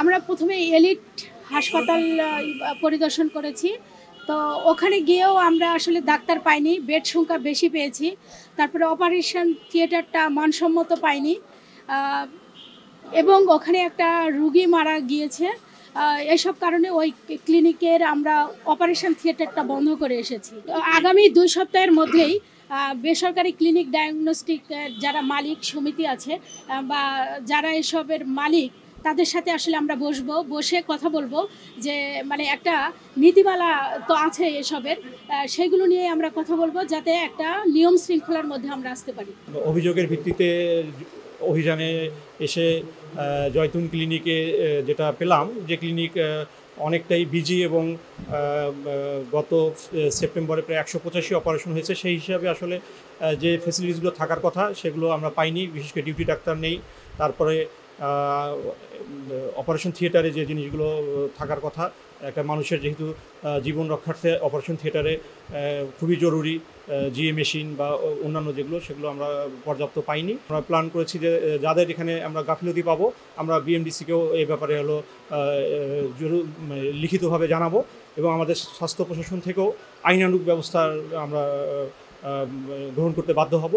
আমরা প্রথমে এলিট হাসপাতাল পরিদর্শন করেছি। তো ওখানে গিয়েও আমরা আসলে ডাক্তার পাইনি, বেড সংখ্যা বেশি পেয়েছি। তারপরে অপারেশন থিয়েটারটা মানসম্মত পাইনি এবং ওখানে একটা রুগী মারা গিয়েছে। এসব কারণে ওই ক্লিনিকের আমরা অপারেশন থিয়েটারটা বন্ধ করে এসেছি। আগামী 2 সপ্তাহের মধ্যেই বেসরকারি ক্লিনিক ডায়াগনস্টিক যারা মালিক সমিতি আছে বা যারা এসবের মালিক, তাদের সাথে আসলে আমরা বসে কথা বলবো যে মানে একটা নীতিমালা তো আছে এসবের, সেগুলো নিয়ে আমরা কথা বলবো যাতে একটা নিয়ম শৃঙ্খলার মধ্যে আমরা আসতে পারি। অভিযোগের ভিত্তিতে অভিযানে এসে জয়তুন ক্লিনিকে যেটা পেলাম, যে ক্লিনিক অনেকটাই বিজি এবং গত সেপ্টেম্বরে প্রায় 185 অপারেশন হয়েছে, সেই হিসাবে আসলে যে ফেসিলিটিসগুলো থাকার কথা সেগুলো আমরা পাইনি। বিশেষ করে ডিউটি ডাক্তার নেই। তারপরে অপারেশন থিয়েটারে যে জিনিসগুলো থাকার কথা, একটা মানুষের যেহেতু জীবন রক্ষার্থে অপারেশন থিয়েটারে খুবই জরুরি জিএ মেশিন বা অন্যান্য যেগুলো, সেগুলো আমরা পর্যাপ্ত পাইনি। আমরা প্ল্যান করেছি যে যাদের এখানে আমরা গাফিলতি পাবো, আমরা বিএমডিসিকেও এই ব্যাপারে লিখিতভাবে জানাবো এবং আমাদের স্বাস্থ্য প্রশাসন থেকেও আইনানুগ ব্যবস্থা আমরা গ্রহণ করতে বাধ্য হব।